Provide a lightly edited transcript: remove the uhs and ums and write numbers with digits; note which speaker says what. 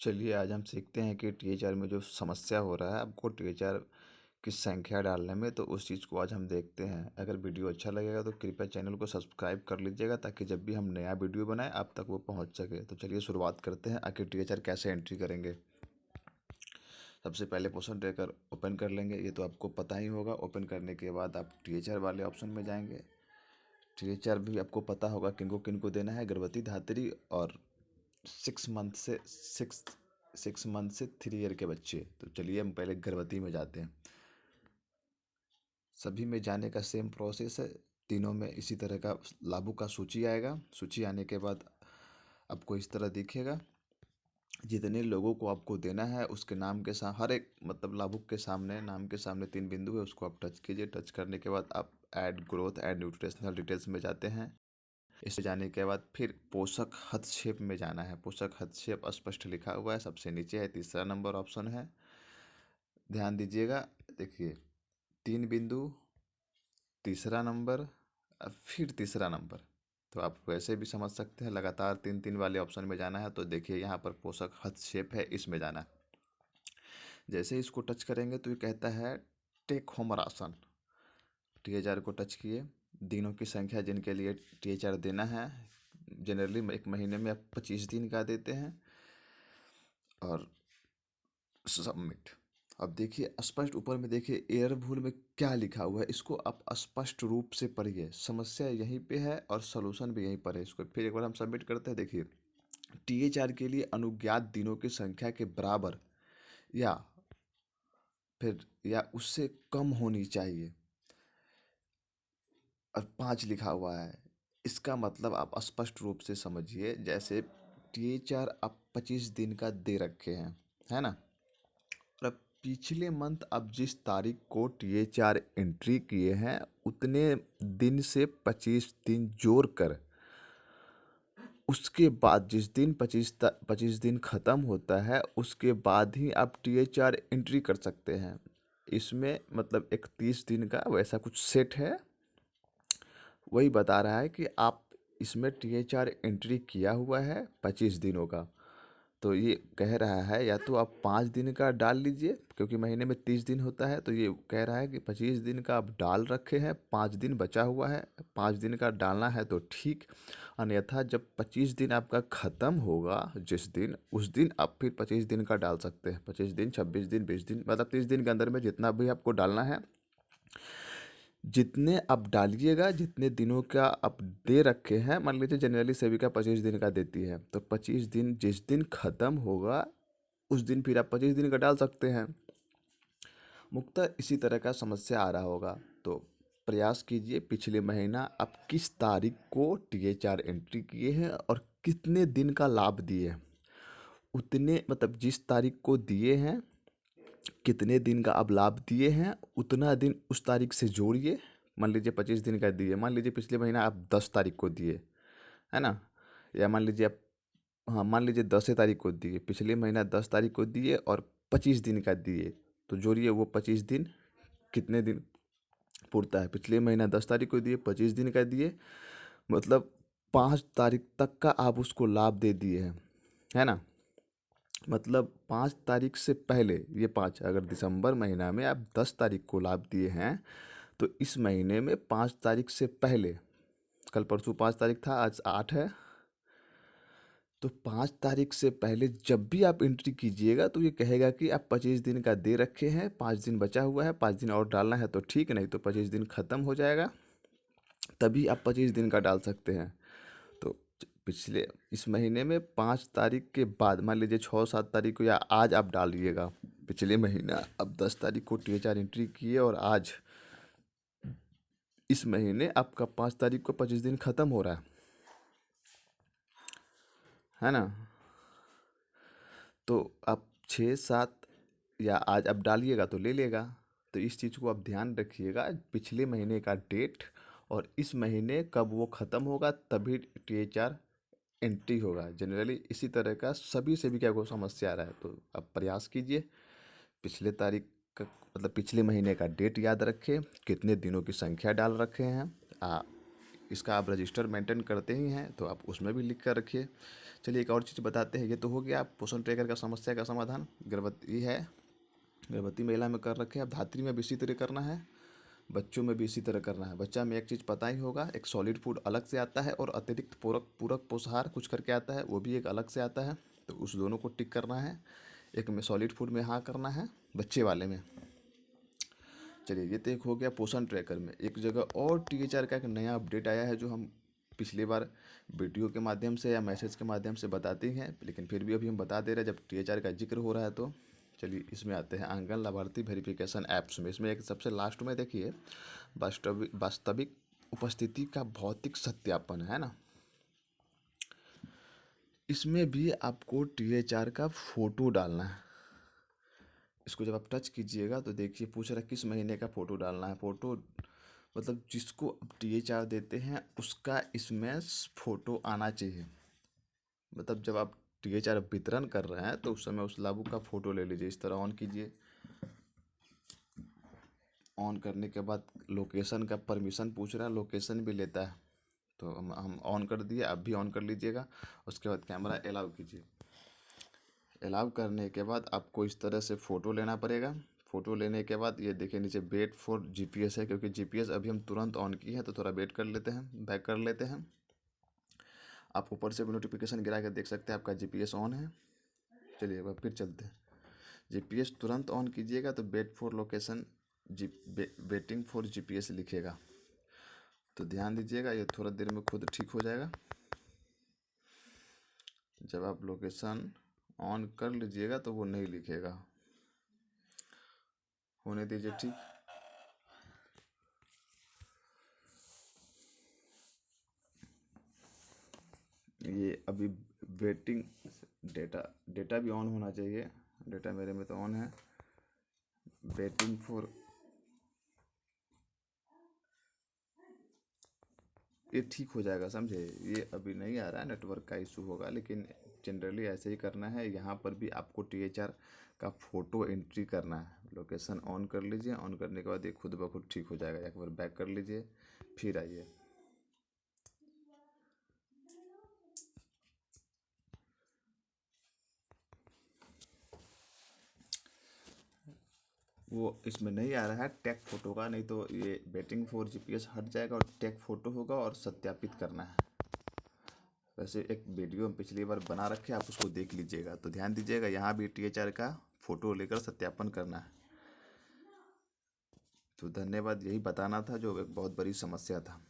Speaker 1: चलिए आज हम सीखते हैं कि टीएचआर में जो समस्या हो रहा है आपको टीएचआर की संख्या डालने में, तो उस चीज़ को आज हम देखते हैं। अगर वीडियो अच्छा लगेगा तो कृपया चैनल को सब्सक्राइब कर लीजिएगा ताकि जब भी हम नया वीडियो बनाएं आप तक वो पहुंच सके। तो चलिए शुरुआत करते हैं, आखिर टीएचआर कैसे एंट्री करेंगे। सबसे पहले पोर्शन ट्रैकर ओपन कर लेंगे, ये तो आपको पता ही होगा। ओपन करने के बाद आप टीएचआर वाले ऑप्शन में जाएंगे। टीएचआर भी आपको पता होगा किनको देना है, गर्भवती, धात्री और 6 मंथ से 3 ईयर के बच्चे। तो चलिए हम पहले गर्भवती में जाते हैं। सभी में जाने का सेम प्रोसेस है, तीनों में इसी तरह का लाभों का सूची आएगा। सूची आने के बाद आपको इस तरह दिखेगा। जितने लोगों को आपको देना है उसके नाम के साथ हर एक मतलब लाभुक के सामने नाम के सामने 3 बिंदु है, उसको आप टच कीजिए। टच करने के बाद आप add growth add nutritional details में जाते हैं। इससे जाने के बाद फिर पोषक हस्तक्षेप में जाना है। पोषक हस्तक्षेप स्पष्ट लिखा हुआ है, सबसे नीचे है, तीसरा नंबर ऑप्शन है। ध्यान दीजिएगा, देखिए 3 बिंदु, तीसरा नंबर और फिर तीसरा नंबर। तो आप वैसे भी समझ सकते हैं, लगातार 3 3 वाले ऑप्शन में जाना है। तो देखिए यहाँ पर पोषक हस्तक्षेप है, इसमें जाना है। जैसे ही इसको टच करेंगे तो ये कहता है टेक होम राशन। टीएचआर को टच किए। दिनों की संख्या जिनके लिए टीएचआर देना है, जनरली एक महीने में आप 25 दिन का देते हैं। और सबमिट। अब देखिए स्पष्ट ऊपर में देखिए एयर भूल में क्या लिखा हुआ है, इसको आप स्पष्ट रूप से पढ़िए। समस्या यहीं पे है और सॉल्यूशन भी यहीं पर है। इसको फिर एक बार हम सबमिट करते हैं। देखिए टीएचआर के लिए अनुज्ञात दिनों की संख्या के बराबर या उससे कम होनी चाहिए। और 5 लिखा हुआ है, इसका मतलब आप स्पष्ट रूप से समझिए। जैसे टीएचआर आप 25 दिन का दे रखे हैं, है ना। और अब पिछले मंथ आप जिस तारीख को टीएचआर एंट्री किए हैं उतने दिन से 25 दिन जोड़ कर उसके बाद जिस दिन 25 दिन ख़त्म होता है उसके बाद ही आप टीएचआर एंट्री कर सकते हैं। इसमें मतलब 31 दिन का वैसा कुछ सेट है, वही बता रहा है कि आप इसमें टीएचआर एंट्री किया हुआ है 25 दिनों का। तो ये कह रहा है या तो आप 5 दिन का डाल लीजिए, क्योंकि महीने में 30 दिन होता है। तो ये कह रहा है कि 25 दिन का आप डाल रखे हैं, 5 दिन बचा हुआ है, 5 दिन का डालना है तो ठीक। अन्यथा जब 25 दिन आपका ख़त्म होगा जिस दिन, उस दिन आप फिर 25 दिन का डाल सकते हैं। 25 दिन, 26 दिन, 20 दिन, मतलब 30 दिन के अंदर में जितना भी आपको डालना है, जितने आप डालिएगा, जितने दिनों का आप दे रखे हैं। मान लीजिए जनरली सेविका 25 दिन का देती है, तो 25 दिन जिस दिन ख़त्म होगा उस दिन फिर आप 25 दिन का डाल सकते हैं। मुख्यतः इसी तरह का समस्या आ रहा होगा। तो प्रयास कीजिए, पिछले महीना आप किस तारीख को टीएचआर एंट्री किए हैं और कितने दिन का लाभ दिए हैं, उतने मतलब जिस तारीख को दिए हैं कितने दिन का आप लाभ दिए हैं उतना दिन उस तारीख से जोड़िए। मान लीजिए 25 दिन का दिए, मान लीजिए पिछले महीना आप 10 तारीख को दिए, है ना। या मान लीजिए आप, हाँ मान लीजिए 10 तारीख को दिए, पिछले महीना 10 तारीख को दिए और 25 दिन का दिए। तो जोड़िए वो 25 दिन कितने दिन पुरता है। पिछले महीना 10 तारीख को दिए, 25 दिन का दिए, मतलब 5 तारीख तक का आप उसको लाभ दे दिए हैं, है ना। मतलब 5 तारीख से पहले, ये 5, अगर दिसंबर महीना में आप 10 तारीख को लाभ दिए हैं तो इस महीने में 5 तारीख से पहले, कल परसों 5 तारीख था, आज 8 है, तो 5 तारीख से पहले जब भी आप एंट्री कीजिएगा तो ये कहेगा कि आप 25 दिन का दे रखे हैं, 5 दिन बचा हुआ है, 5 दिन और डालना है तो ठीक, नहीं तो 25 दिन ख़त्म हो जाएगा, तभी आप 25 दिन का डाल सकते हैं। तो पिछले इस महीने में 5 तारीख के बाद, मान लीजिए 6 7 तारीख को या आज आप डालिएगा। पिछले महीना अब 10 तारीख को टीएचआर एंट्री किए और आज इस महीने आपका 5 तारीख को 25 दिन ख़त्म हो रहा है ना। तो आप 6 7 या आज आप डालिएगा तो ले लेगा। तो इस चीज़ को आप ध्यान रखिएगा, पिछले महीने का डेट और इस महीने कब वो ख़त्म होगा तभी टीएचआर एंट्री होगा। जनरली इसी तरह का सभी से भी क्या को समस्या आ रहा है। तो आप प्रयास कीजिए, पिछले तारीख का मतलब पिछले महीने का डेट याद रखें, कितने दिनों की संख्या डाल रखे हैं, इसका आप रजिस्टर मेंटेन करते ही हैं तो आप उसमें भी लिख कर रखिए। चलिए एक और चीज़ बताते हैं। ये तो हो गया पोषण ट्रैकर का समस्या का समाधान। गर्भवती है, गर्भवती महिला में कर रखे, अब धात्री में भी इसी तरह करना है, बच्चों में भी इसी तरह करना है। बच्चा में एक चीज़ पता ही होगा, एक सॉलिड फूड अलग से आता है और अतिरिक्त पूरक पूरक पोषाहार कुछ करके आता है, वो भी एक अलग से आता है। तो उस दोनों को टिक करना है। एक में सॉलिड फूड में हाँ करना है, बच्चे वाले में। चलिए ये तो एक हो गया पोषण ट्रैकर में। एक जगह और टीएचआर का एक नया अपडेट आया है, जो हम पिछली बार वीडियो के माध्यम से या मैसेज के माध्यम से बताते हैं, लेकिन फिर भी अभी हम बता दे रहे हैं जब टीएचआर का जिक्र हो रहा है तो। चलिए इसमें आते हैं आंगन लाभार्थी वेरिफिकेशन ऐप्स में। इसमें एक सबसे लास्ट में देखिए, वास्तविक उपस्थिति का भौतिक सत्यापन है ना। इसमें भी आपको टीएचआर का फोटो डालना है। इसको जब आप टच कीजिएगा तो देखिए पूछ रहा है किस महीने का फ़ोटो डालना है। फ़ोटो मतलब जिसको आप टीएचआर देते हैं उसका इसमें फ़ोटो आना चाहिए। मतलब जब आप टीएचआर वितरण कर रहे हैं तो उस समय उस लाभुक का फ़ोटो ले लीजिए। इस तरह ऑन कीजिए। ऑन करने के बाद लोकेशन का परमिशन पूछ रहा है, लोकेशन भी लेता है। तो हम ऑन कर दिए, आप भी ऑन कर लीजिएगा। उसके बाद कैमरा अलाउ कीजिए। अलाउ करने के बाद आपको इस तरह से फ़ोटो लेना पड़ेगा। फ़ोटो लेने के बाद ये देखिए नीचे वेट फॉर जीपीएस है, क्योंकि जीपीएस अभी हम तुरंत ऑन किए हैं तो थोड़ा वेट कर लेते हैं, बैक कर लेते हैं। आप ऊपर से भी नोटिफिकेशन गिरा के देख सकते हैं आपका जीपीएस ऑन है। चलिए अब फिर चलते हैं। जीपीएस तुरंत ऑन कीजिएगा तो wait for location waiting for GPS लिखेगा। तो ध्यान दीजिएगा, ये थोड़ा देर में खुद ठीक हो जाएगा। जब आप लोकेशन ऑन कर लीजिएगा तो वो नहीं लिखेगा, होने दीजिए ठीक। ये अभी वेटिंग, डेटा भी ऑन होना चाहिए। डेटा मेरे में तो ऑन है। वेटिंग फॉर, ये ठीक हो जाएगा समझे। ये अभी नहीं आ रहा है, नेटवर्क का इशू होगा, लेकिन जनरली ऐसे ही करना है। यहाँ पर भी आपको टीएचआर का फ़ोटो एंट्री करना है। लोकेशन ऑन कर लीजिए, ऑन करने के बाद ये खुद ब खुद ठीक हो जाएगा। एक बार बैक कर लीजिए, फिर आइए। वो इसमें नहीं आ रहा है टैग फोटो का, नहीं तो ये वेटिंग फॉर जीपीएस हट जाएगा और टैग फोटो होगा और सत्यापित करना है। वैसे एक वीडियो हम पिछली बार बना रखे, आप उसको देख लीजिएगा। तो ध्यान दीजिएगा, यहाँ भी टीएचआर का फ़ोटो लेकर सत्यापन करना है। तो धन्यवाद, यही बताना था जो एक बहुत बड़ी समस्या था।